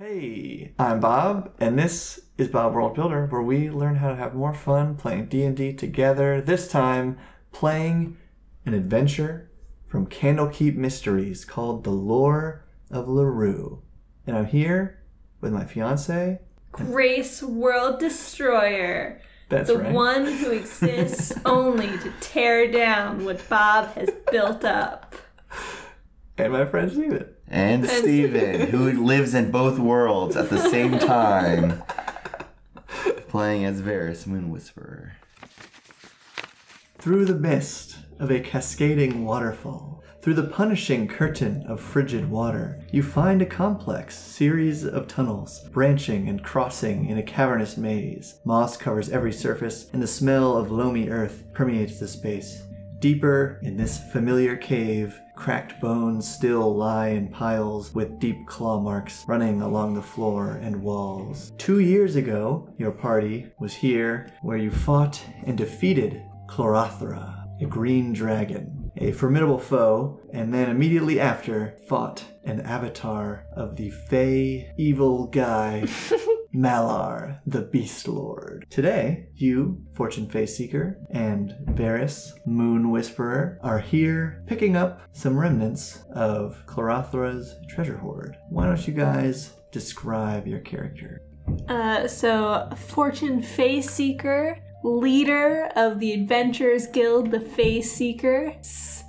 Hey, I'm Bob, and this is Bob World Builder, where we learn how to have more fun playing D&D together. This time, playing an adventure from Candlekeep Mysteries called the Lore of Lurue. And I'm here with my fiance, Grace World Destroyer. That's the right. one who exists only to tear down what Bob has built up. And my friend Steven. And Steven, who lives in both worlds at the same time, playing as Varis Moonwhisperer. Through the mist of a cascading waterfall, through the punishing curtain of frigid water, you find a complex series of tunnels, branching and crossing in a cavernous maze. Moss covers every surface, and the smell of loamy earth permeates the space. Deeper in this familiar cave, cracked bones still lie in piles with deep claw marks running along the floor and walls. 2 years ago, your party was here where you fought and defeated Chlorothera, a green dragon, a formidable foe, and then immediately after fought an avatar of the fey evil guy Malar, the Beast Lord. Today, you, Fortune Feyseeker, and Varis Moonwhisperer are here picking up some remnants of Chlorothera's treasure hoard. Why don't you guys describe your character? So Fortune Feyseeker, leader of the Adventurers Guild, the Feyseekers,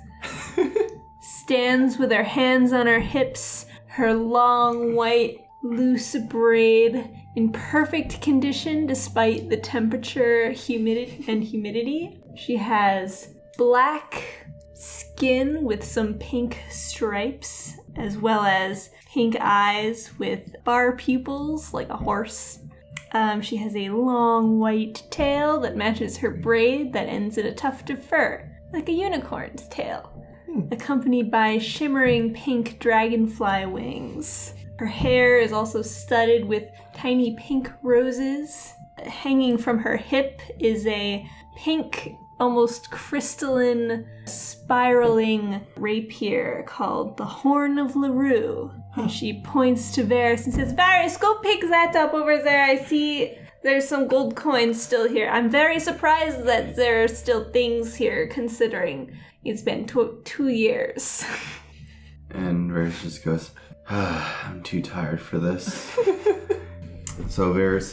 stands with her hands on her hips, her long white loose braid in perfect condition despite the temperature, humidity. She has black skin with some pink stripes, as well as pink eyes with bar pupils like a horse. She has a long white tail that matches her braid that ends in a tuft of fur, like a unicorn's tail, accompanied by shimmering pink dragonfly wings. Her hair is also studded with tiny pink roses. Hanging from her hip is a pink, almost crystalline, spiraling rapier called the Horn of Lurue. And she points to Varis and says, "Varis, go pick that up over there. I see there's some gold coins still here. I'm very surprised that there are still things here, considering it's been 2 years." And Varis just goes, I'm too tired for this. So Varis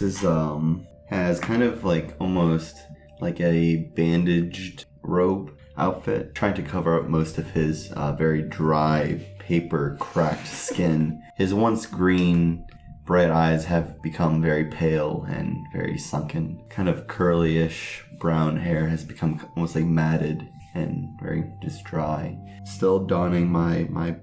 has kind of like almost like a bandaged robe outfit, trying to cover up most of his very dry, paper cracked skin. His once green, bright eyes have become very pale and very sunken. Kind of curly-ish brown hair has become almost like matted and very just dry. Still donning my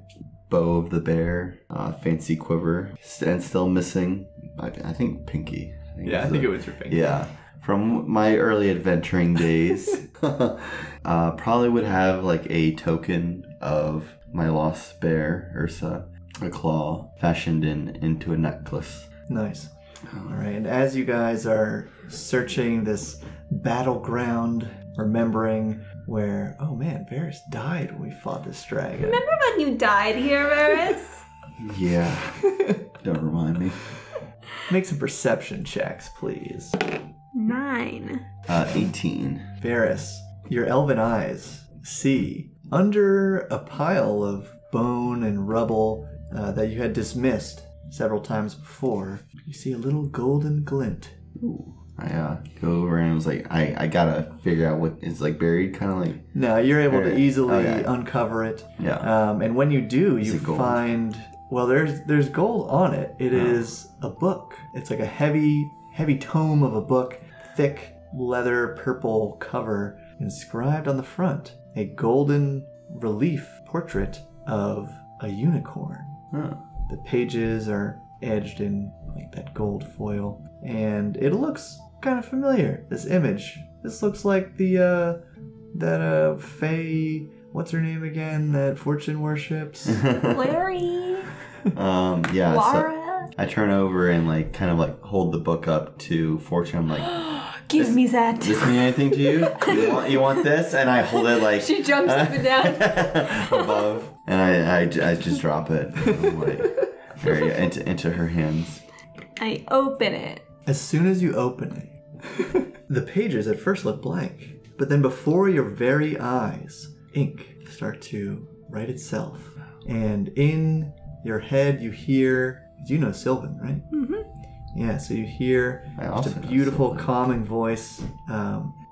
bow of the bear, fancy quiver, and still missing, I think, Pinky. I think it was your Pinky. Yeah, from my early adventuring days. Probably would have like a token of my lost bear, Ursa, a claw, fashioned into a necklace. Nice. All right, and as you guys are searching this battleground, remembering where, oh man, Varis died when we fought this dragon. Remember when you died here, Varis? Yeah, don't remind me. Make some perception checks, please. 9. 18. Varis, your elven eyes see under a pile of bone and rubble that you had dismissed several times before, you see a little golden glint. Ooh. I go over and I was like, I gotta figure out what is like buried, kind of like. No, you're able to easily uncover it. Yeah. And when you do, Is you it gold? find, well, there's gold on it. It is a book. It's like a heavy tome of a book, thick leather purple cover, inscribed on the front, a golden relief portrait of a unicorn. Huh. The pages are edged in like that gold foil, and it looks kind of familiar, this image. This looks like the that Faye, what's her name again, that Fortune worships? Larry? Yeah. Laura? So I turn over and like kind of like hold the book up to Fortune. I'm like, Give me that. Does this mean anything to you? You want this? And I hold it like She jumps up and down. above, and I just drop it. I'm like, There you into her hands. I open it. As soon as you open it, the pages at first look blank, but then before your very eyes, ink start to write itself. And in your head, you hear, you know Sylvan, right? Mm-hmm. Yeah, so you hear just a beautiful, calming voice,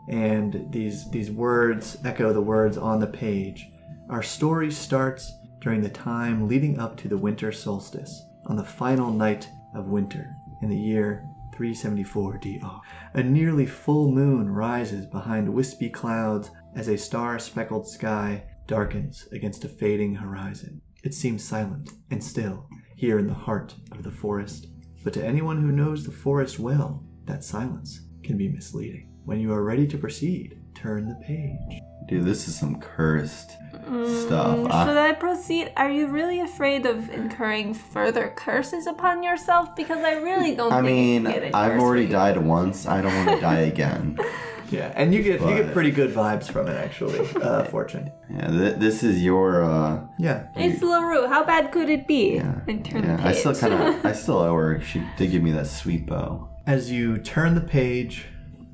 and these words echo the words on the page. Our story starts during the time leading up to the winter solstice, on the final night of winter, in the year 374 DR. A nearly full moon rises behind wispy clouds as a star-speckled sky darkens against a fading horizon. It seems silent and still here in the heart of the forest, but to anyone who knows the forest well, that silence can be misleading. When you are ready to proceed, turn the page. Dude, this is some cursed stuff. Should I proceed? Are you really afraid of incurring further curses upon yourself? Because I really don't I think mean, you get I've already died once. I don't want to die again. Yeah, and you get pretty good vibes from it, actually, Fortune. Yeah, this is your... Yeah. It's Lurue. How bad could it be? Yeah. And turn the page. I still owe her. She did give me that sweet bow. As you turn the page,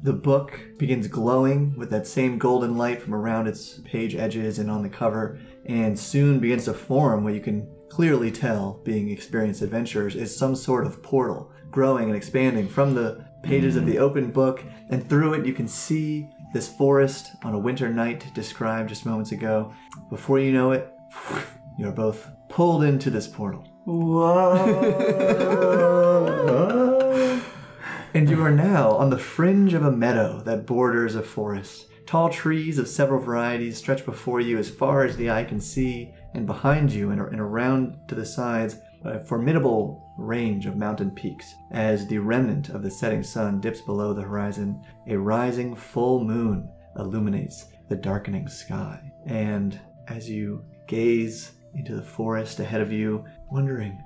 the book begins glowing with that same golden light from around its page edges and on the cover, and soon begins to form what you can clearly tell, being experienced adventurers, is some sort of portal, growing and expanding from the pages of the open book, and through it you can see this forest on a winter night described just moments ago. Before you know it, you're both pulled into this portal. Whoa! And you are now on the fringe of a meadow that borders a forest. Tall trees of several varieties stretch before you as far as the eye can see, and behind you and around to the sides, a formidable range of mountain peaks. As the remnant of the setting sun dips below the horizon, a rising full moon illuminates the darkening sky. And as you gaze into the forest ahead of you, wondering,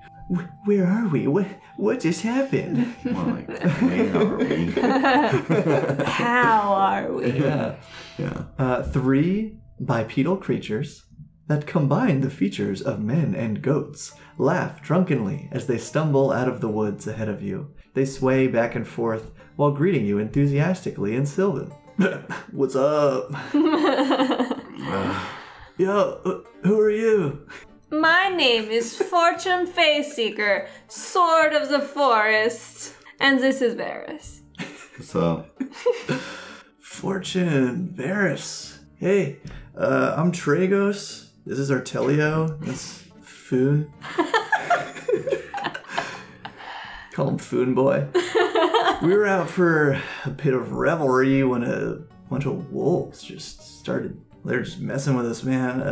where are we? What just happened? More like, where are we? How are we? Yeah. 3 bipedal creatures that combine the features of men and goats laugh drunkenly as they stumble out of the woods ahead of you. They sway back and forth while greeting you enthusiastically in Sylvan. What's up? Yo, who are you? My name is Fortune Feyseeker, Sword of the Forest, and this is Varis. What's up? Fortune, Varis. Hey, I'm Tragos. This is Artelio. That's Foon. Call him Foon Boy. We were out for a bit of revelry when a bunch of wolves just started. They're just messing with us, man.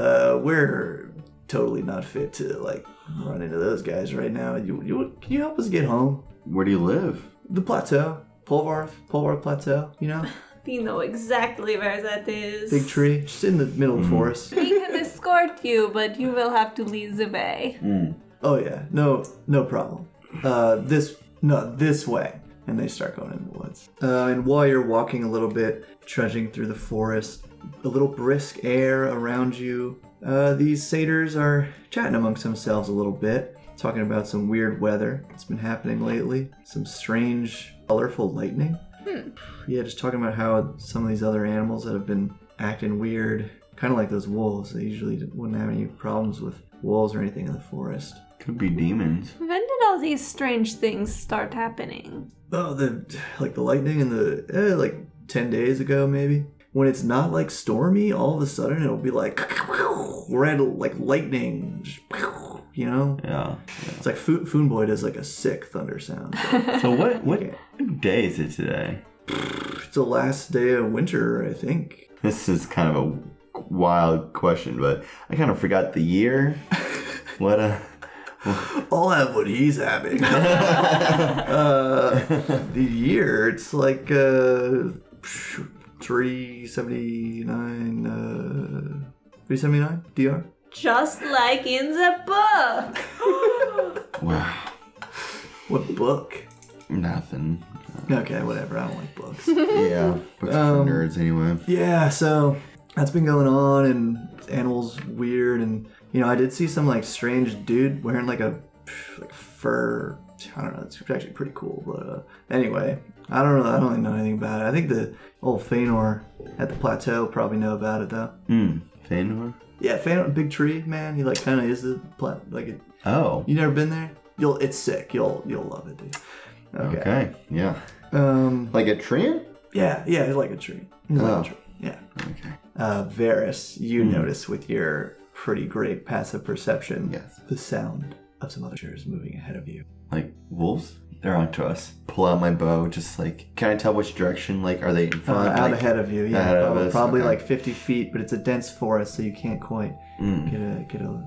We're totally not fit to run into those guys right now. Can you help us get home? Where do you live? The plateau, Polvar Plateau. You know, You know exactly where that is. big tree, just in the middle of the forest. We can escort you, but you will have to lead the way. Oh yeah, no problem. This way. And they start going in the woods. And while you're walking a little bit, trudging through the forest, a little brisk air around you, these satyrs are chatting amongst themselves a little bit, talking about some weird weather that's been happening lately, some strange, colorful lightning. Yeah, just talking about how some of these other animals that have been acting weird, kind of like those wolves. They usually wouldn't have any problems with wolves or anything in the forest. Could be demons. When did all these strange things start happening? Oh, the lightning and the 10 days ago maybe. When it's not stormy, all of a sudden it'll be red lightning, just, you know. Yeah. It's like Foon Boy does a sick thunder sound. So what day is it today? It's the last day of winter, I think. This is kind of a wild question, but I kind of forgot the year. I'll have what he's having. The year, it's 379 DR. Just like in the book! Wow. What book? Nothing. Okay, whatever. I don't like books. Yeah. Books for nerds anyway. Yeah, so that's been going on, and animals weird, and I did see some strange dude wearing a like fur. I don't know. It's actually pretty cool. But anyway, I don't really know anything about it. I think the old Feanor at the plateau probably know about it though. Feanor? Yeah, Feanor, big tree man. He like kind of is the Oh. You never been there? It's sick. You'll love it, dude. Okay. Yeah. Like a tree? Yeah. He's like a tree. He's like a tree. Yeah. Okay. Varys, you notice with your pretty great passive perception, the sound of some other creatures moving ahead of you. Like wolves? They're onto us. Pull out my bow, just like, can I tell which direction? Like, are they in front? Out ahead of you, yeah. Probably okay. like 50 feet, but it's a dense forest, so you can't quite get a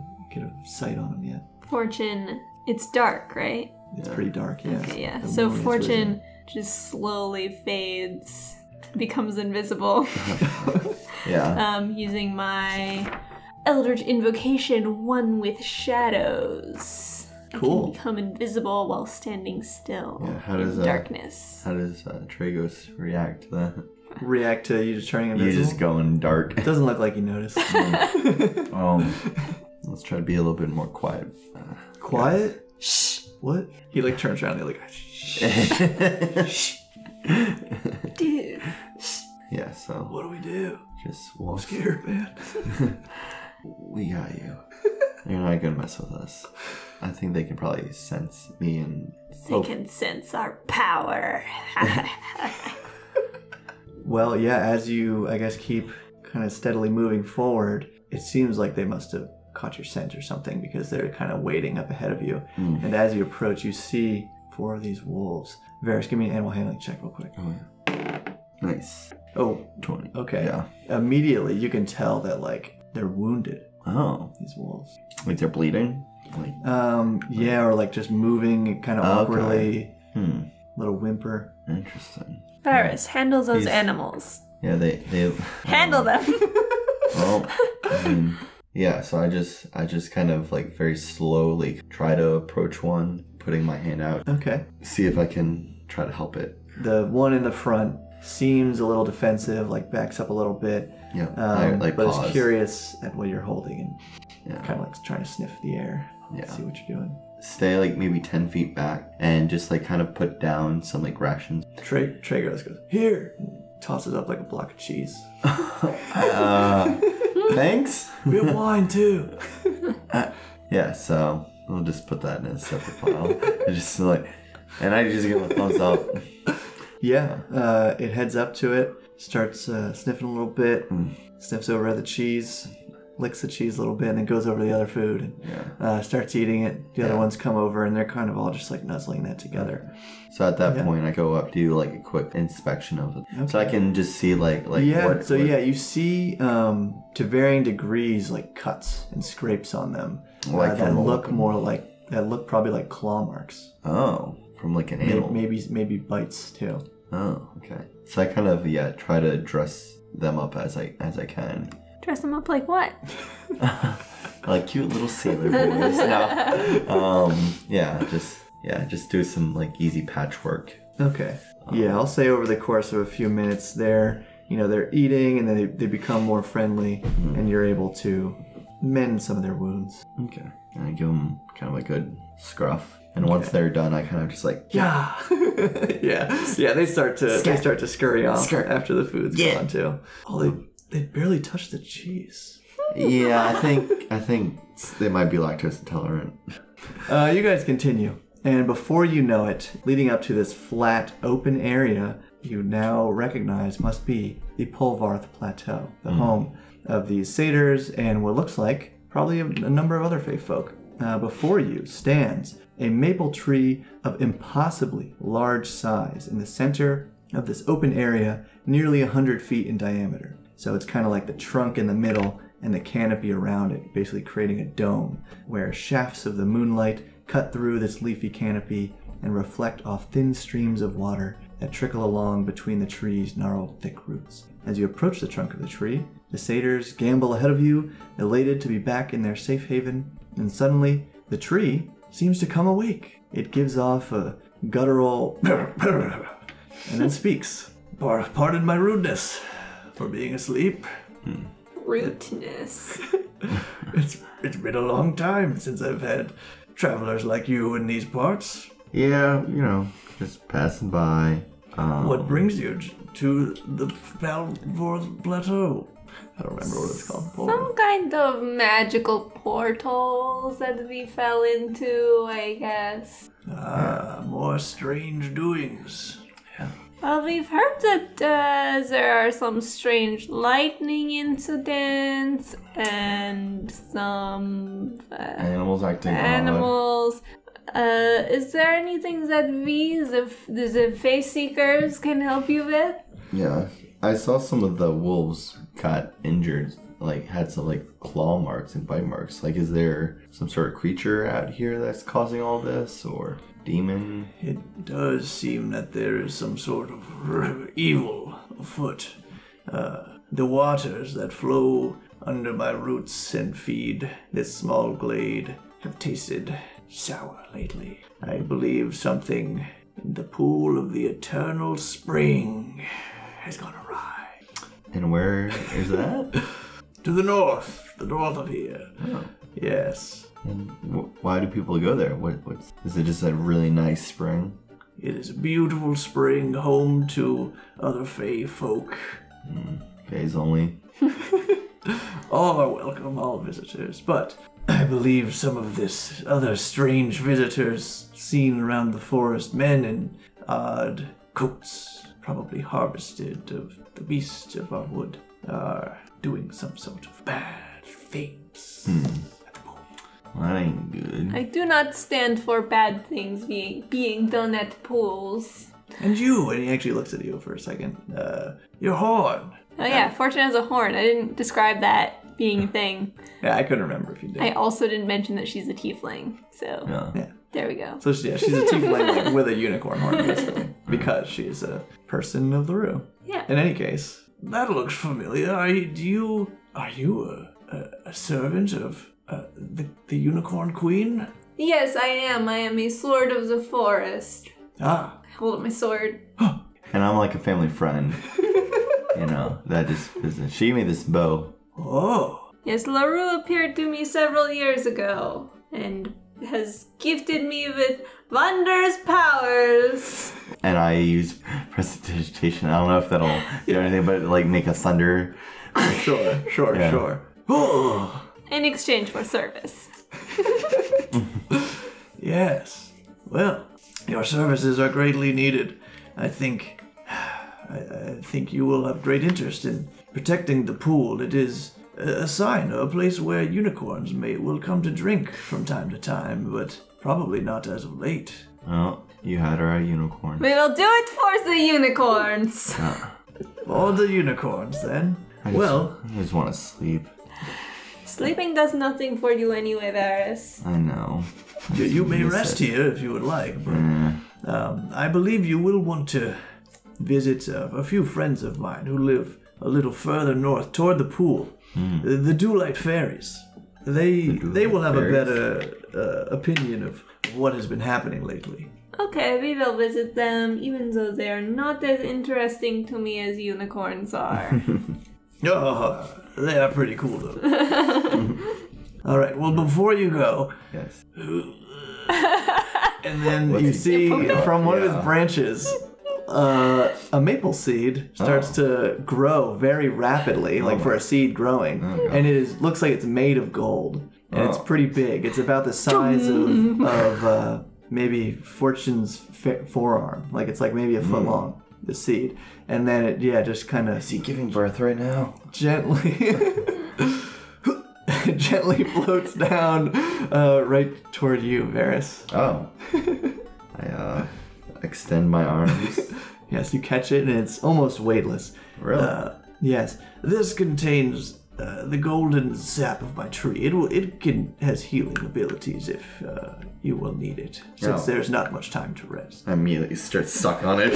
sight on them yet. Fortune, it's dark, right? It's pretty dark, yeah. Okay, yeah. So Fortune just slowly fades, becomes invisible. Yeah. Using my Eldritch Invocation, One with Shadows. Cool. I can become invisible while standing still. Yeah, how does darkness. How does Tragos react to that? React to you just turning invisible? You just going dark. It doesn't look like you noticed. Let's try to be a little bit more quiet. Quiet? Shh. What? He like turns around and like, shh. Dude. Yeah, so. What do we do? Just I'm scared, man. We got you. You're not gonna mess with us. I think they can probably sense me and. They can sense our power. Well, yeah, as you, I guess, keep kind of steadily moving forward, it seems like they must have caught your scent or something because they're kind of waiting up ahead of you. And as you approach, you see 4 of these wolves. Varys, give me an animal handling check real quick. Oh, yeah. Nice. Oh, 20. Okay. Yeah. Immediately, you can tell that, like, they're wounded. Oh. These wolves. Like they're bleeding? Like. Yeah, or like just moving kind of awkwardly. Okay. Little whimper. Interesting. Varys, handle those animals. Yeah, they handle them. Well, I mean, yeah, so I just kind of like very slowly try to approach one, putting my hand out. Okay. See if I can try to help it. The one in the front seems a little defensive, like backs up a little bit. Yeah. But pause. is curious at what you're holding and Yeah. kind of like trying to sniff the air. Yeah. See what you're doing. Stay like maybe 10 feet back and just like kind of put down some like rations. Traeger goes, here, and tosses up like a block of cheese. Thanks. We have wine too. Yeah, so we'll just put that in a separate file. And I just give him a thumbs up. Yeah, it heads up to it, starts sniffing a little bit, sniffs over at the cheese, licks the cheese a little bit, and then goes over to the other food and starts eating it. The other ones come over, and they're kind of all just like nuzzling that together. So at that point, I go up, do like a quick inspection of it, Okay. so I can just see like what. So you see to varying degrees like cuts and scrapes on them that look probably like claw marks. Oh, from like an animal. Maybe bites too. Oh, okay. So I kind of try to dress them up as I can. Dress them up like what? Like cute little sailor boys. No. Just do some like easy patchwork. Okay. I'll say over the course of a few minutes they're eating and then they become more friendly and you're able to mend some of their wounds. Okay. And I give them kind of a good scruff. And once they're done, I kind of just like yeah. They start to scurry off after the food's gone too. Oh, they barely touched the cheese. Yeah, I think they might be lactose intolerant. You guys continue. And before you know it, leading up to this flat, open area, you now recognize must be the Polvarth Plateau, the home of these satyrs and what looks like probably a number of other fae folk. Before you stands a maple tree of impossibly large size in the center of this open area, nearly 100 feet in diameter. So it's kind of like the trunk in the middle and the canopy around it, basically creating a dome where shafts of the moonlight cut through this leafy canopy and reflect off thin streams of water that trickle along between the tree's gnarled thick roots. As you approach the trunk of the tree, the satyrs gambol ahead of you, elated to be back in their safe haven, and suddenly the tree seems to come awake. It gives off a guttural and then speaks. Pardon my rudeness for being asleep. Rudeness. It's been a long time since I've had travelers like you in these parts? Yeah, just passing by. What brings you to the Valvorth Plateau? I don't remember what it's called. Some kind of magical portals that we fell into, I guess. More strange doings. Yeah. Well, we've heard that there are some strange lightning incidents and some Animals acting animals. Is there anything that we, the Feyseekers, can help you with? Yeah, I saw some of the wolves got injured, had some claw marks and bite marks. Is there some sort of creature out here that's causing all this, or demon? It does seem that there is some sort of evil afoot. The waters that flow under my roots and feed this small glade have tasted sour lately. I believe something in the pool of the eternal spring has gone awry. And where is that? To the north of here. Oh. Yes. And why do people go there? Is it just a really nice spring? It is a beautiful spring, home to other Fey folk. Fays only. All are welcome, all visitors, but I believe some of this other strange visitors seen around the forest, men in odd coats, probably harvested of the beast of our wood, are doing some sort of bad things at the pool. Well, that ain't good. I do not stand for bad things being done at pools. And you, and he actually looks at you for a second, your horn. Oh yeah, Fortune has a horn. I didn't describe that being a thing. Yeah, I couldn't remember if you did. I also didn't mention that she's a tiefling, so Yeah. there we go. So she's a tiefling with a unicorn horn, basically, because she's a person of the Rue. Yeah. In any case, that looks familiar. Are you a servant of the Unicorn Queen? Yes, I am. I am a sword of the forest. Ah. I hold up my sword. And I'm like a family friend. That just business. She gave me this bow. Oh. Yes, Lurue appeared to me several years ago and has gifted me with wondrous powers. And I use prestidigitation. I don't know if that'll do anything, but make a thunder. Sure. Oh. In exchange for service. Yes. Well, your services are greatly needed. I think you will have great interest in protecting the pool. It is a sign, a place where unicorns will come to drink from time to time, but probably not as of late. Well, you had her at unicorn. We will do it for the unicorns. For the unicorns, then. I just want to sleep. Sleeping does nothing for you anyway, Varis. I know. You may rest here if you would like, but I believe you will want to visit a few friends of mine who live a little further north toward the pool. The Dewlight Fairies. They will have a better opinion of what has been happening lately. Okay, we will visit them, even though they are not as interesting to me as unicorns are. Oh, they are pretty cool though. All right, well, before you go, Yes. and then you see from one of his branches, a maple seed starts to grow very rapidly, for a seed growing, and looks like it's made of gold, and it's pretty big. It's about the size of maybe Fortune's forearm, it's maybe a foot long. The seed, and then it just kind of. Is he giving birth right now? Gently floats down right toward you, Varis. Oh. I extend my arms. Yes, you catch it, and it's almost weightless. Really? Yes. This contains the golden sap of my tree. It has healing abilities if you will need it, since there's not much time to rest. I immediately start sucking on it.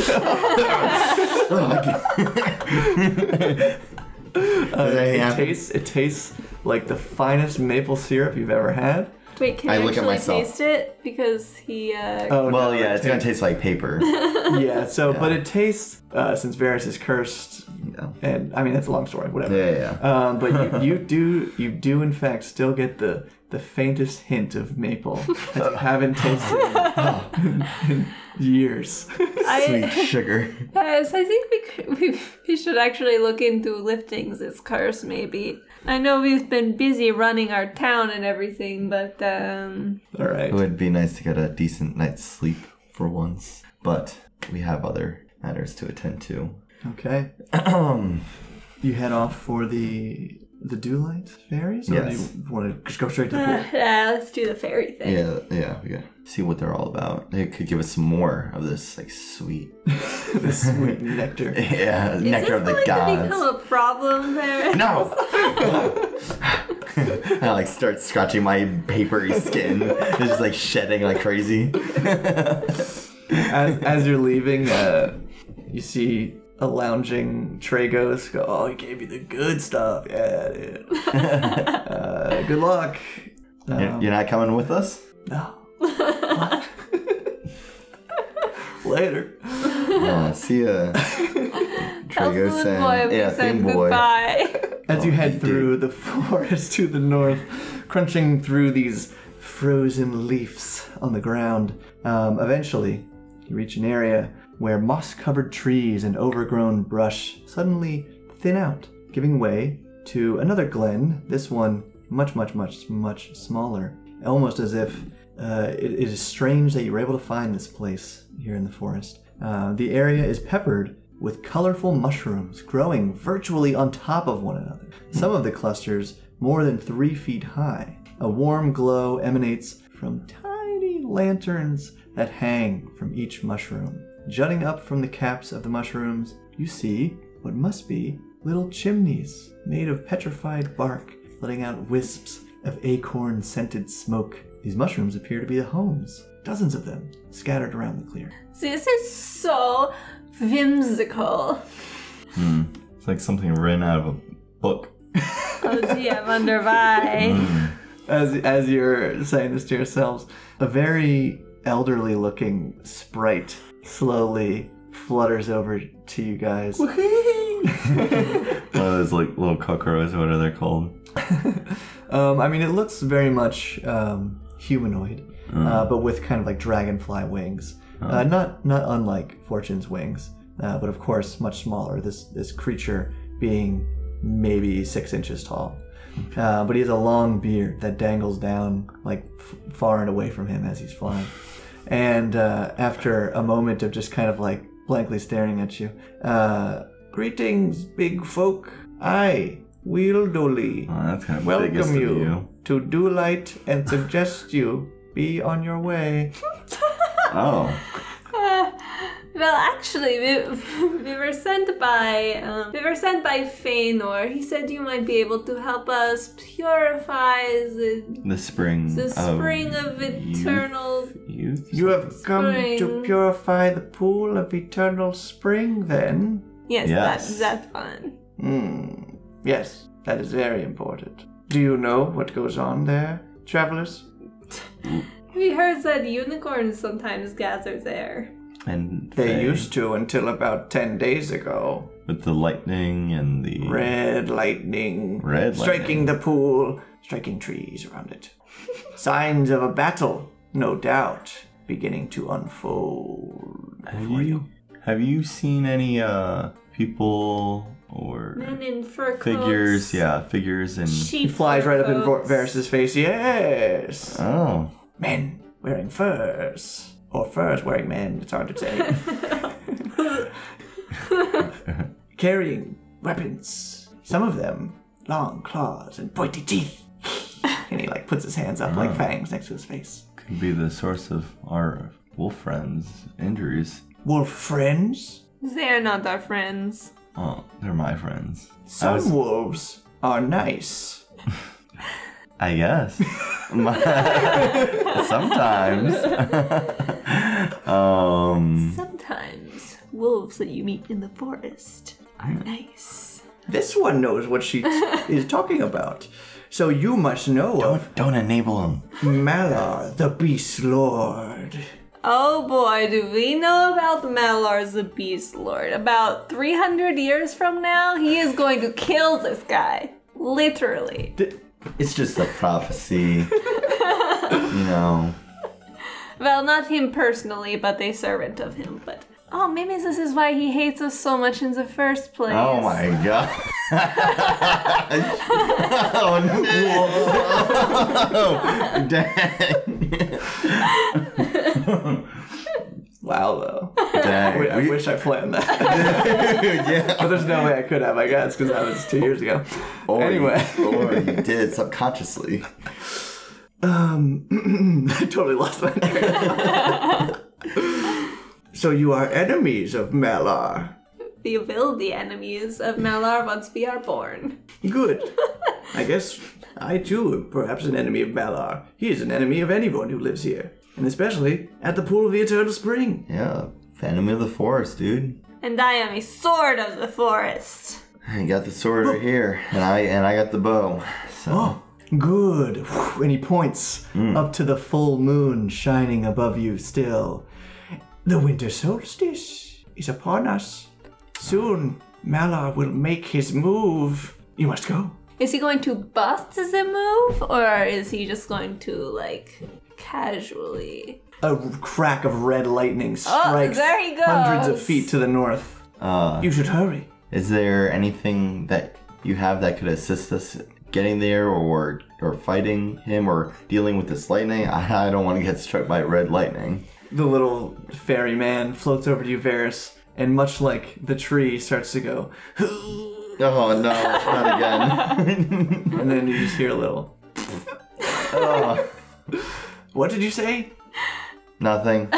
It tastes like the finest maple syrup you've ever had. Wait, can I you look at actually myself. taste it? Because he... It's gonna taste like paper. But it tastes, since Varis is cursed, and I mean, that's a long story, whatever. Yeah. But you do in fact still get the the faintest hint of maple that you haven't tasted in years. Sweet sugar. Yes, I think we should actually look into lifting this curse, maybe. I know we've been busy running our town and everything, but All right. It would be nice to get a decent night's sleep for once, but we have other matters to attend to. Okay. You head off for the Dewlight fairies? Or Yes. do you want to just go straight to the pool? yeah, let's do the fairy thing. Yeah, we gotta see what they're all about. They could give us some more of this, like, sweet... The sweet nectar. Yeah, nectar of the Is this going to gods. become a problem there? No! I like start scratching my papery skin. It's just like shedding like crazy. As you're leaving, you see a lounging Tragos go, "Oh, he gave you the good stuff. Yeah, dude. Good luck." You're not coming with us? No. What? Later. See ya. Trago Elfmoon saying, boy, we yeah, said Theme boy. goodbye. As you Oh, head you through the forest to the north, crunching through these frozen leaves on the ground, eventually you reach an area where moss-covered trees and overgrown brush suddenly thin out, giving way to another glen, this one much smaller, almost as if it is strange that you were able to find this place here in the forest. The area is peppered with colorful mushrooms growing virtually on top of one another. Some of the clusters more than 3 feet high. A warm glow emanates from tiny lanterns that hang from each mushroom. Jutting up from the caps of the mushrooms, you see what must be little chimneys made of petrified bark, letting out wisps of acorn-scented smoke. These mushrooms appear to be the homes, dozens of them, scattered around the clearing. This is so whimsical. It's like something written out of a book. Oh gee, I wonder why. As you're saying this to yourselves, a very elderly-looking sprite slowly flutters over to you guys. One of those like little cockroaches, what are they called? I mean, it looks very much humanoid, but with kind of like dragonfly wings. Not unlike Fortune's wings, but of course much smaller. This creature being maybe 6 inches tall. But he has a long beard that dangles down like far and away from him as he's flying. And after a moment of just kind of like blankly staring at you, "Greetings, big folk. I, Wieldoli, Oh, that's kind of biggest welcome of you to Dewlight and suggest you be on your way." Oh. Well, actually, we were sent by Feanor. He said you might be able to help us purify The spring of eternal. youth? You have come to Spring. purify the pool of eternal spring, then? Yes, Yes. that's fun. Yes, that is very important. Do you know what goes on there, travelers? We heard that unicorns sometimes gather there. And They Fae, used to until about 10 days ago. with the lightning and the Red lightning. Red striking the pool, striking trees around it. Signs of a battle, no doubt, beginning to unfold before you. Have you seen any people or Men in fur figures? coats. Yeah, figures and He Sheep flies fur right up in coats. Varys' face. Yes! oh, Men wearing furs. Or furs wearing men, it's hard to say. Carrying weapons. Some of them long claws and pointy teeth. And he like puts his hands up like fangs next to his face. could be the source of our wolf friends' injuries. Wolf friends? They're not our friends. Oh, they're my friends. Some wolves are nice. I guess. Sometimes. Sometimes wolves that you meet in the forest are nice. This one knows what she is talking about. So you must know of Don't enable them. Malar, the Beast Lord. Oh boy, do we know about Malar the Beast Lord. About 300 years from now, he is going to kill this guy. Literally. It's just a prophecy. You know. Well, not him personally, but a servant of him. But oh, maybe this is why he hates us so much in the first place. Oh my god. Oh no. Dang. Wow, though. Dang. I wish I planned that. Yeah. But there's no way I could have, I guess, because that was 2 years ago. Anyway. Or you did subconsciously. I totally lost my name. So you are enemies of Malar. We will be enemies of Malar once we are born. Good. I guess I too am perhaps an enemy of Malar. He is an enemy of anyone who lives here. And especially at the Pool of the Eternal Spring. Yeah, enemy of the forest, dude. And I am a sword of the forest. I got the sword right here, and I got the bow. So. Oh, good. And he points up to the full moon shining above you still. The winter solstice is upon us. Soon, Malar will make his move. You must go. Is he going to bust the move, or is he just going to, like, casually? A crack of red lightning strikes there he goes. hundreds of feet to the north. You should hurry. Is there anything that you have that could assist us getting there, or fighting him, or dealing with this lightning? I don't want to get struck by red lightning. The little fairy man floats over to you, Varis, and much like the tree starts to go, Oh no, not again. and then you just hear a little. What did you say? Nothing.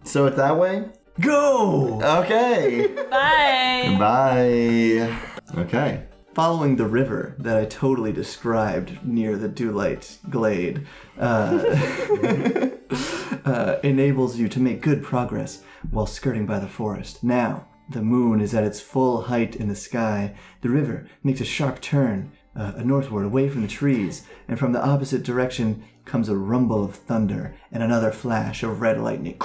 So it's that way? Go! Okay. Bye! Bye. Okay. Following the river that I totally described near the Dewlight Glade enables you to make good progress while skirting by the forest. Now, the moon is at its full height in the sky. The river makes a sharp turn northward away from the trees, and from the opposite direction comes a rumble of thunder and another flash of red lightning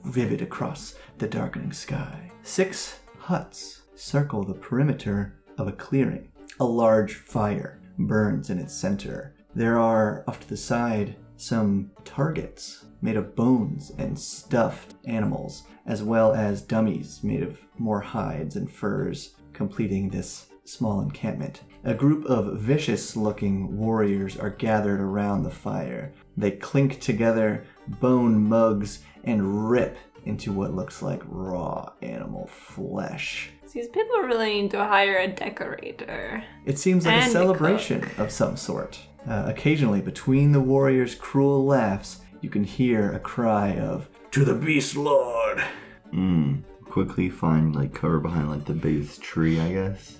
vivid across the darkening sky. 6 huts circle the perimeter of a clearing. A large fire burns in its center. There are, off to the side, some targets made of bones and stuffed animals, as well as dummies made of more hides and furs, completing this small encampment. A group of vicious-looking warriors are gathered around the fire. They clink together bone mugs and rip into what looks like raw animal flesh. These people really need to hire a decorator. It seems like And a a celebration of some sort. Occasionally, between the warriors' cruel laughs, you can hear a cry of, "To the Beast Lord!" Quickly find cover behind the biggest tree, I guess.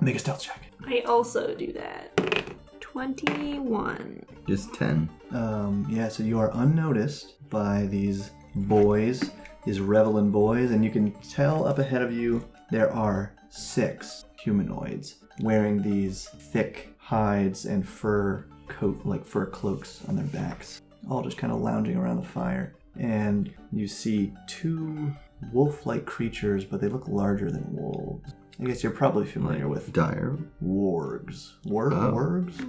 Make a stealth check. I also do that. 21. Just 10. So you are unnoticed by these boys, these Revelin boys, and you can tell up ahead of you there are 6 humanoids wearing these thick hides and fur cloaks on their backs, all just kind of lounging around the fire. And you see 2 wolf-like creatures, but they look larger than wolves. I guess you're probably familiar with dire wargs. Wargs?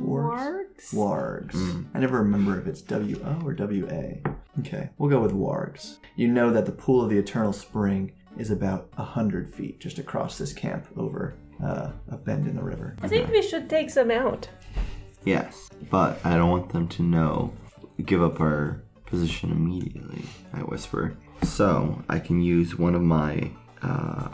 Wargs. I never remember if it's W-O or W-A. Okay, we'll go with wargs. You know that the Pool of the Eternal Spring is about 100 feet just across this camp over a bend in the river. I think we should take them out. Yes, but I don't want them to give up our position immediately, I whisper. So I can use one of my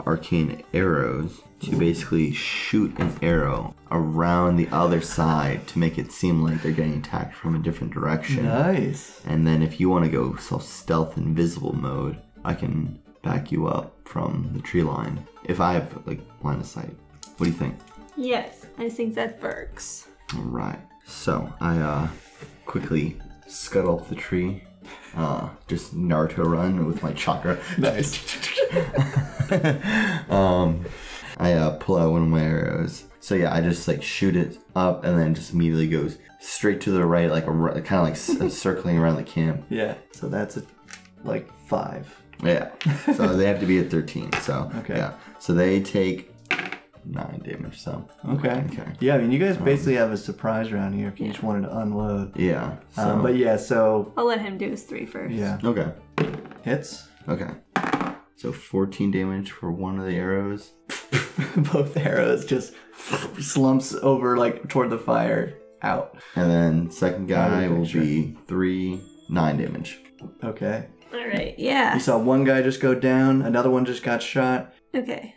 arcane arrows to basically shoot an arrow around the other side to make it seem like they're getting attacked from a different direction. Nice. And then if you want to go stealth invisible mode, I can back you up from the tree line if I have line of sight. What do you think? Yes, I think that works. All right. So I quickly scuttle up the tree. Just Naruto run with my chakra. Nice. I pull out one of my arrows. So yeah, I just shoot it up and then just immediately goes straight to the right, kind of circling around the camp. Yeah. So that's 5. Yeah. So they have to be at 13. So Okay. yeah. So they take 9 damage, so. Okay. Yeah, I mean, you guys basically have a surprise round here if you just wanted to unload. Yeah. So. But yeah, so... I'll let him do his 3 first. Yeah. Okay. Hits. Okay. So 14 damage for one of the arrows. Both arrows just slumps over like toward the fire. Out. And then second guy will be 9 damage. Okay. All right, yeah. You saw one guy just go down, another one just got shot. Okay.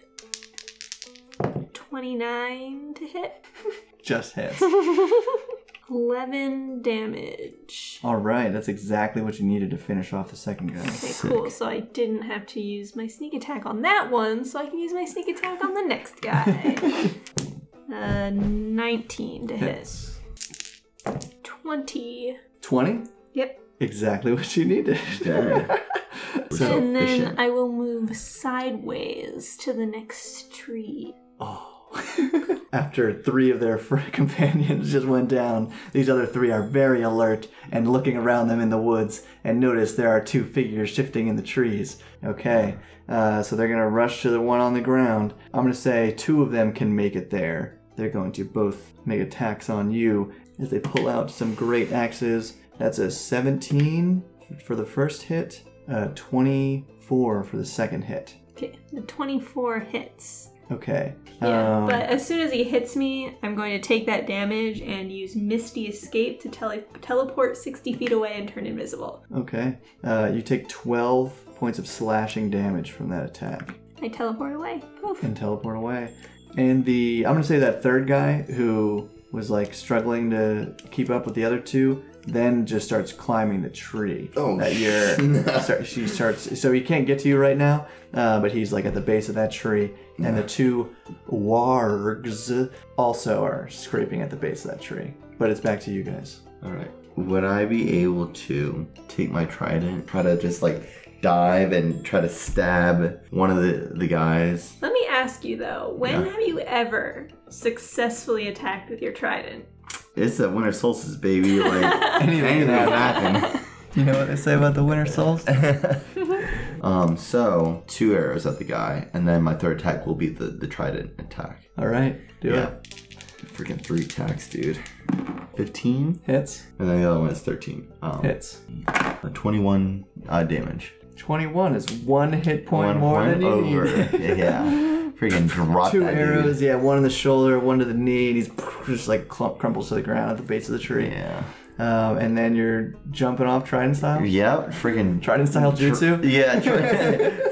29 to hit. Just hits. 11 damage. All right, that's exactly what you needed to finish off the second guy. Okay, cool. So I didn't have to use my sneak attack on that one, so I can use my sneak attack on the next guy. 19 to hit. 20. 20? Yep. Exactly what you needed. And then I will move sideways to the next tree. Oh. After 3 of their companions just went down, these other 3 are very alert and looking around them in the woods and notice there are 2 figures shifting in the trees. Okay, so they're going to rush to the one on the ground. I'm going to say 2 of them can make it there. They're going to both make attacks on you as they pull out some great axes. That's a 17 for the first hit, 24 for the second hit. Okay, the 24 hits. Okay. Yeah, but as soon as he hits me, I'm going to take that damage and use Misty Escape to teleport 60 feet away and turn invisible. Okay. You take 12 points of slashing damage from that attack. I teleport away. Poof. And teleport away. And I'm going to say that third guy who was like struggling to keep up with the other 2, then just starts climbing the tree. Oh, that she starts. So he can't get to you right now, but he's like at the base of that tree, and the 2 wargs also are scraping at the base of that tree. But it's back to you guys. All right. Would I be able to take my trident, try to just like dive and try to stab one of the guys? Let me ask you though, when have you ever successfully attacked with your trident? It's a winter solstice, baby. Like anything can happen. You know what they say about the winter solstice? So 2 arrows at the guy, and then my third attack will be the trident attack. All right, do it. Freaking 3 attacks, dude. 15 hits, and then the other one is 13. Hits. 21 damage. 21 is 1 hit point 1 more point than you over. need. Yeah. Freaking drop 2 that arrows, dude. yeah, 1 in the shoulder, 1 to the knee, and he's just like crumbles to the ground at the base of the tree. Yeah. And then you're jumping off Trident style? Yep, freaking Trident style jutsu? Yeah,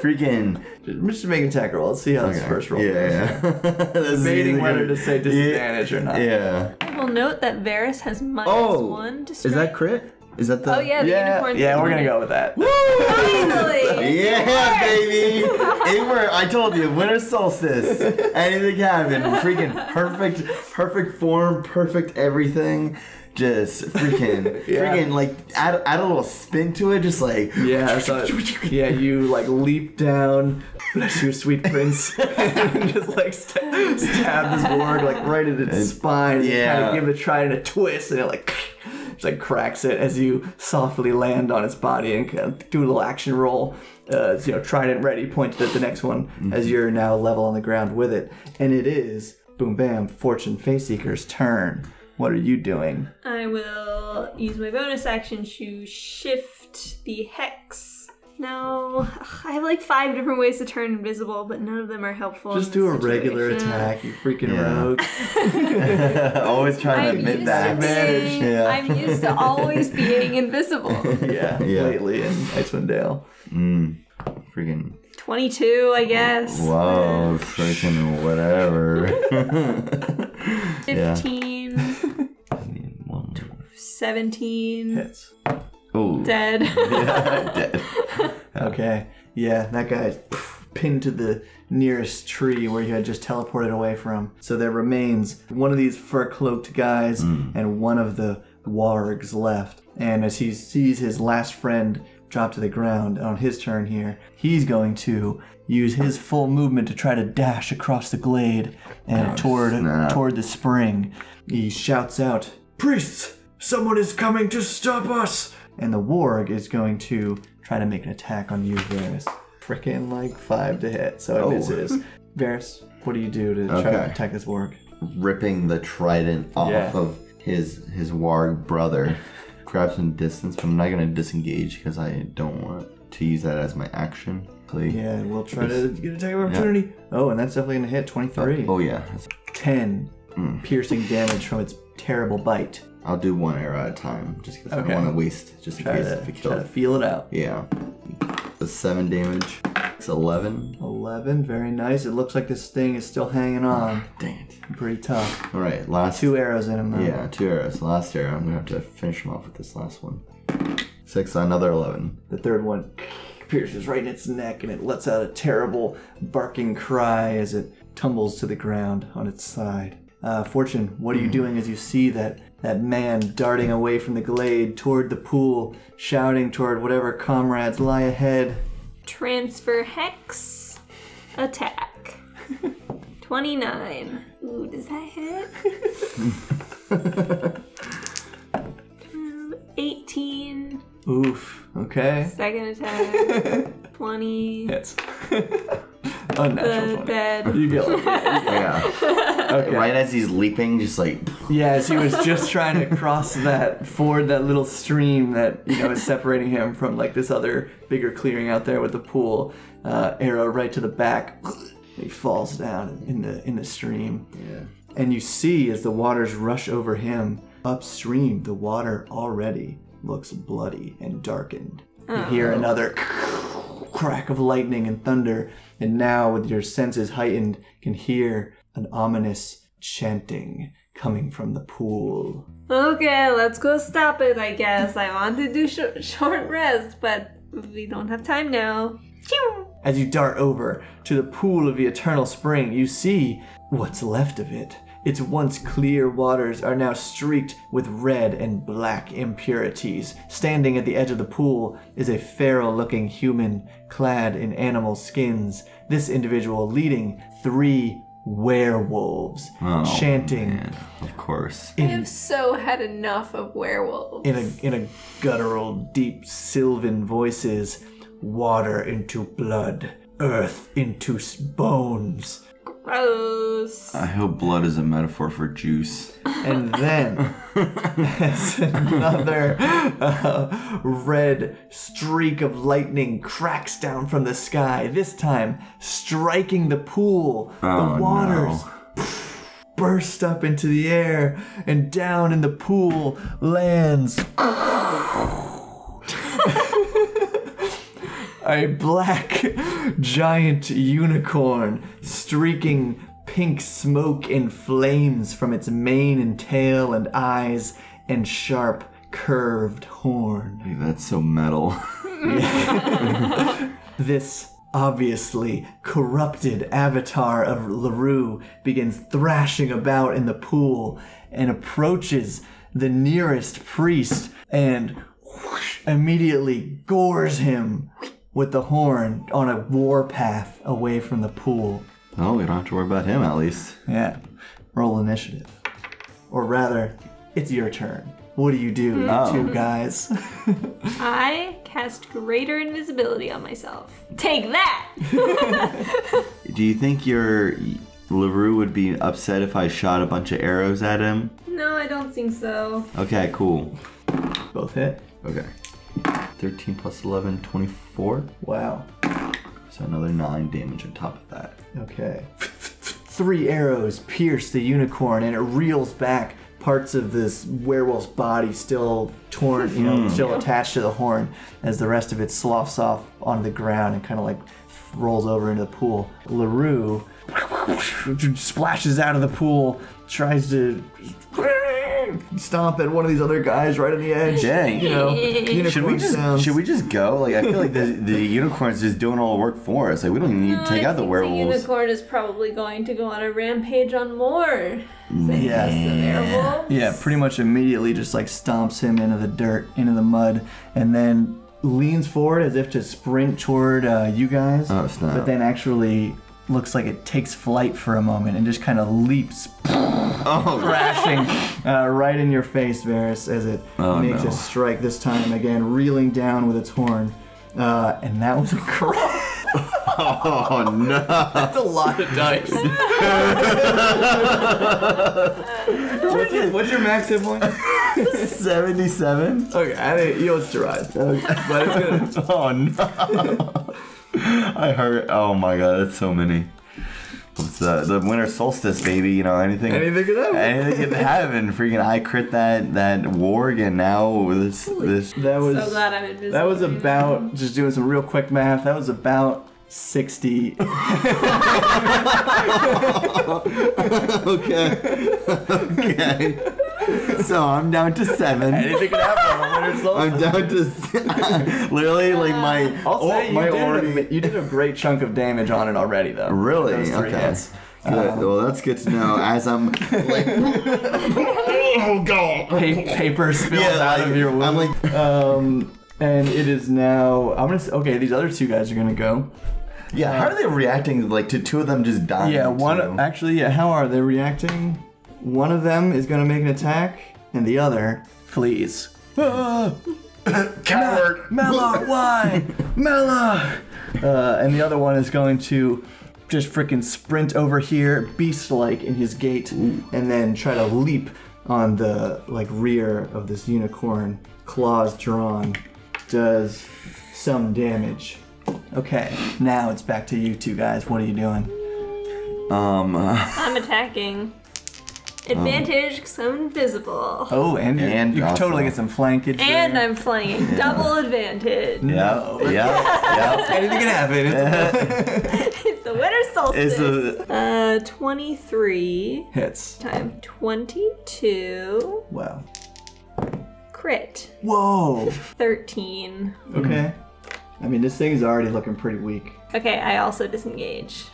freaking. Just make an attack roll. Let's see how this first roll Yeah. Debating whether to say disadvantage or not. Yeah. I will note that Varis has -1 to strength. Is that crit? Is that the... Oh yeah, the unicorn. Yeah, we're gonna go with that. Finally! Yeah, baby! It worked. I told you, winter solstice. Anything happened. Freaking perfect form, perfect everything. Just freaking like add a little spin to it, just like you like leap down, bless you, sweet prince, and just like stab this warg like right in its spine, and kind of give the trident a twist, and it like just like cracks it as you softly land on its body and kind of do a little action roll. Trident ready, pointed at the next one as you're now level on the ground with it, and it is boom bam Fortune Feyseeker's turn. What are you doing? I will use my bonus action to shift the hex. No, I have like 5 different ways to turn invisible, but none of them are helpful. Just do a regular attack, you freaking rogue. Always trying to admit that advantage. I'm used to always being invisible. Yeah, lately in Icewind Dale. Freaking 22, I guess. Whoa, freaking whatever. 15. 17. Hits. Oh. Dead. Dead. Okay. Yeah, that guy's pinned to the nearest tree where you had just teleported away from. So there remains one of these fur-cloaked guys and one of the wargs left. And as he sees his last friend drop to the ground on his turn here, he's going to use his full movement to try to dash across the glade and toward the spring. He shouts out, "Priests! Someone is coming to stop us!" And the warg is going to try to make an attack on you, Varis. Frickin' like 5 to hit, so it misses. Varys, what do you do to try to protect this warg? Ripping the trident off of his warg brother. Grab some distance, but I'm not going to disengage because I don't want to use that as my action. Yeah, we'll try to get an attack of opportunity. Yeah. Oh, and that's definitely going to hit 23. Oh yeah. 10 piercing damage from its terrible bite. I'll do one arrow at a time, just because I don't want to waste, just in case if it kills. Try to feel it out. Yeah. The 7 damage. It's 11. 11, very nice. It looks like this thing is still hanging on. Dang it. Pretty tough. All right, last 2 arrows in him though. Yeah, 2 arrows. Last arrow. I'm gonna have to finish him off with this last one. 6, another 11. The third one pierces right in its neck, and it lets out a terrible barking cry as it tumbles to the ground on its side. Fortune, what are you doing as you see that man darting away from the glade toward the pool, shouting toward whatever comrades lie ahead? Transfer hex. Attack. 29. Ooh, does that hit? 18. Oof. Okay. Second attack. 20. Hits. Unnatural 20. Dead. You get like Okay. Right as he's leaping, just like... Yeah, as he was just trying to cross that little stream that, is separating him from like this other bigger clearing out there with the pool. Arrow right to the back. He falls down in the stream. Yeah. And you see as the waters rush over him, upstream, the water already looks bloody and darkened. You hear another crack of lightning and thunder, and now with your senses heightened, can hear an ominous chanting coming from the pool. Okay, let's go stop it, I guess. I want to do short rest, but we don't have time now. As you dart over to the pool of the eternal spring, you see what's left of it. Its once clear waters are now streaked with red and black impurities. Standing at the edge of the pool is a feral-looking human clad in animal skins. This individual leading 3 werewolves, chanting. Man. Of course. I have so had enough of werewolves. In a guttural, deep sylvan voices, water into blood, earth into bones. Gross. I hope blood is a metaphor for juice. And then, as another red streak of lightning cracks down from the sky, this time striking the pool, the waters burst up into the air, and down in the pool lands a black giant unicorn streaking pink smoke and flames from its mane and tail and eyes and sharp curved horn. Hey, that's so metal. This obviously corrupted avatar of Lurue begins thrashing about in the pool and approaches the nearest priest and immediately gores him with the horn on a warpath away from the pool. Oh, we don't have to worry about him at least. Yeah. Roll initiative. Or rather, it's your turn. What do you do, two guys? I cast greater invisibility on myself. Take that! Do you think your Lurue would be upset if I shot a bunch of arrows at him? No, I don't think so. Okay, cool. Both hit. Okay. 13 plus 11, 24. Wow. So another 9 damage on top of that. Okay. 3 arrows pierce the unicorn and it reels back, parts of this werewolf's body still torn, still attached to the horn, as the rest of it sloughs off on the ground and kind of like rolls over into the pool. Lurue splashes out of the pool, tries to stomp at one of these other guys right on the edge. Dang. Should we just go? Like, I feel like the unicorn's just doing all the work for us. Like, we don't even need to take out the werewolves. The unicorn is probably going to go on a rampage on more. Yeah, pretty much immediately just like stomps him into the dirt, into the mud, and then leans forward as if to sprint toward you guys. Oh, snap. But then actually looks like it takes flight for a moment and just kind of leaps, crashing right in your face, Varis, as it makes a strike, this time again reeling down with its horn. And that was a crit. Oh no. That's a lot of dice. What's your max hit point? 77? Okay, I think you'll survive. Okay. But it's good. Oh no. I heard. Oh my god, that's so many. What's the winter solstice, baby? You know, anything could happen. Anything could happen. Freaking, I crit that warg, and now this. That was. So glad I'm invisible. That was about, just doing some real quick math. That was about 60. Okay. So I'm down to 7. Anything could happen on winter solstice. I'm down to literally like my. I'll say you did a great chunk of damage on it already, though. Really? Those 3 Okay. hits. Good. Well, that's good to know. As I'm like, oh god, paper spills out of your wound. I'm like, and it is now. I'm gonna. Okay, these other 2 guys are gonna go. yeah. How are they reacting? Like to 2 of them just dying? Yeah, one too? actually. Yeah, how are they reacting? One of them is gonna make an attack, and the other flees. Coward. Malar, why? Malar! And the other one is going to just freaking sprint over here, beast-like in his gait, and then try to leap on the rear of this unicorn, claws drawn. Does some damage. Okay, now it's back to you 2 guys. What are you doing? I'm attacking. Advantage because I'm invisible. Oh, and you can also- totally get some flankage. And there. I'm flanking. Double advantage. Yeah. Anything can happen. It's the winter solstice. 23 Hits. times 22. Wow. Crit. Whoa. 13. Okay. I mean, this thing's already looking pretty weak. Okay, I also disengage.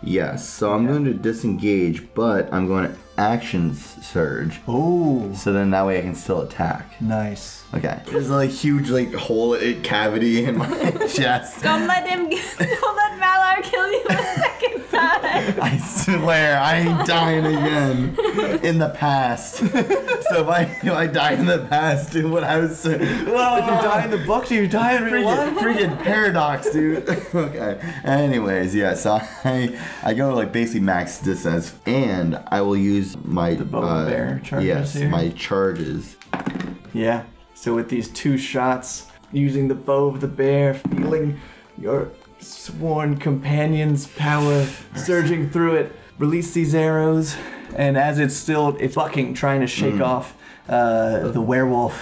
Yes. So I'm going to disengage, but I'm going to actions surge. Oh. So then that way I can still attack. Nice. Okay. There's a huge hole, cavity in my chest. Don't let Malar kill you a second time. I swear, I ain't dying again in the past. So if I die in the past, dude, what I was saying. If you die in the book, do you die in real life? Freaking paradox, dude. Okay. Anyways, yeah, so I go basically max distance, and I will use my bow and bear charges yes, here? my charges. Yeah. So with these 2 shots, using the bow of the bear, feeling your sworn companion's power surging through it, release these arrows, and as it's bucking, trying to shake off the werewolf,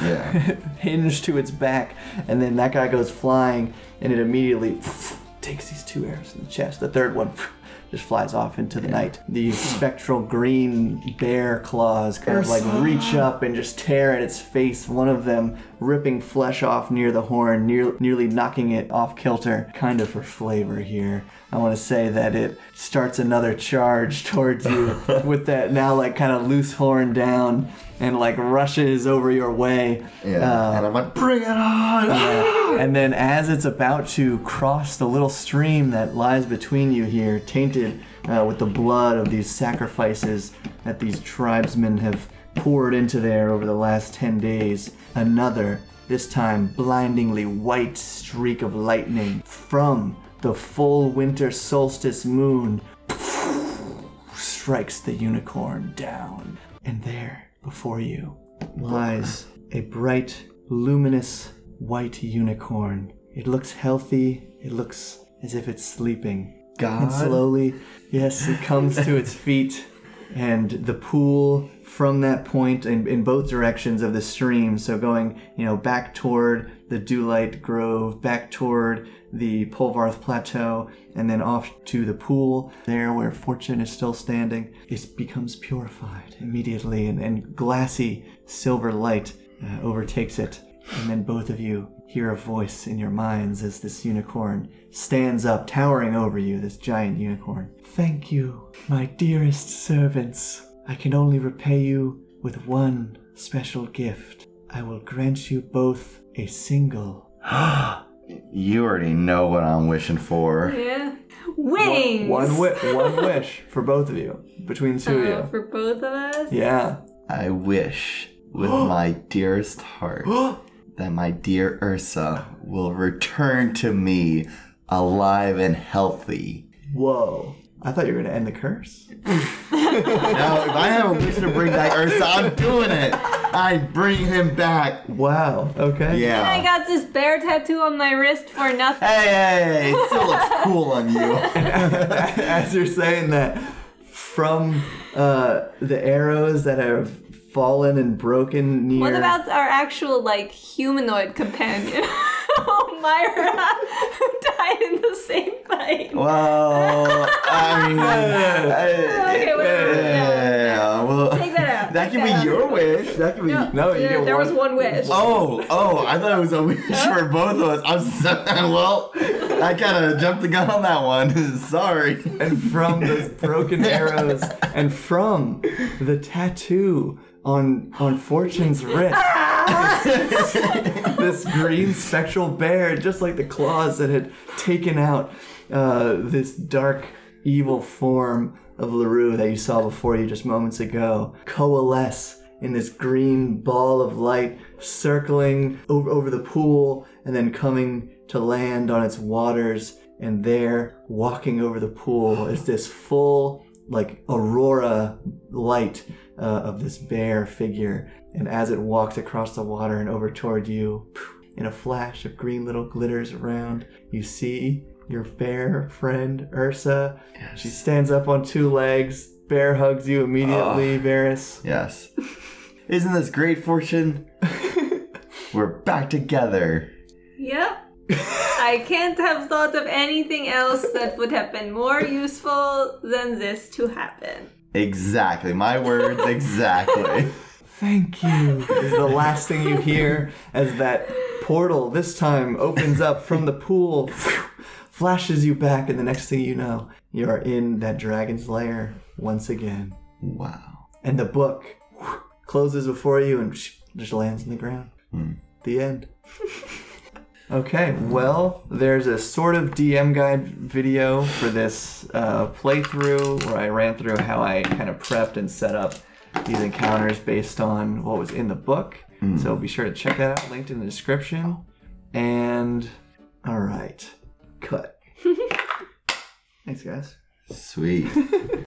hinge to its back, and then that guy goes flying, and it immediately takes these 2 arrows in the chest. The third one just flies off into the night. These spectral green bear claws kind of reach up and just tear at its face, one of them ripping flesh off near the horn, nearly knocking it off kilter. Kind of for flavor here, I want to say that it starts another charge towards you with that now kind of loose horn down and rushes over your way. Yeah. And I'm like, bring it on! And then as it's about to cross the little stream that lies between you here, tainted with the blood of these sacrifices that these tribesmen have poured into there over the last 10 days, another, this time blindingly white streak of lightning from the full winter solstice moon strikes the unicorn down. And there, before you, lies a bright, luminous, white unicorn. It looks healthy. It looks as if it's sleeping. God. And slowly, yes, it comes to its feet, and the pool from that point in both directions of the stream, so going, back toward the Dewlight Grove, back toward the Polvarth Plateau, and then off to the pool there where Fortune is still standing, it becomes purified immediately, and glassy silver light overtakes it. And then both of you hear a voice in your minds as this unicorn stands up, towering over you, this giant unicorn. Thank you, my dearest servants. I can only repay you with one special gift. I will grant you both a single. You already know what I'm wishing for. Yeah. Wings! One wish for both of you, between the 2 of you. For both of us? Yeah. I wish with my dearest heart that my dear Ursa will return to me alive and healthy. Whoa. I thought you were going to end the curse. Now, if I have a wish to bring back Ursa, I'm doing it. I bring him back. Wow. Okay. Yeah. I got this bear tattoo on my wrist for nothing. Hey, it still looks cool on you. As you're saying that, from the arrows that have fallen and broken near... What about our actual, like, humanoid companion? Myra, who died in the same fight. Well, I mean... Okay, whatever. Yeah, well... Take that out. That can be your wish. That can be... No, you get there one. was one wish. Oh, I thought it was a wish for both of us. Well, I kind of jumped the gun on that one. Sorry. And from those broken arrows, and from the tattoo on Fortune's wrist, this green spectral bear, just like the claws that had taken out this dark, evil form of Lurue that you saw before you just moments ago, coalesce in this green ball of light, circling over the pool and then coming to land on its waters. And there, walking over the pool, is this full, like, aurora light of this bear figure. And as it walks across the water and over toward you, in a flash of green little glitters around, you see your bear friend, Ursa. Yes. She stands up on two legs. Bear hugs you immediately, Varis. Yes. Isn't this great, Fortune? We're back together. Yep. I can't have thought of anything else that would have been more useful than this to happen. Exactly. My words, exactly. Thank you, is the last thing you hear as that portal this time opens up from the pool, flashes you back, and the next thing you know, you are in that dragon's lair once again. Wow. And the book closes before you and just lands on the ground. The end. Okay, well, there's a sort of DM guide video for this playthrough where I ran through how I kind of prepped and set up these encounters based on what was in the book. So be sure to check that out, linked in the description. And, all right, cut. Thanks, guys. Sweet.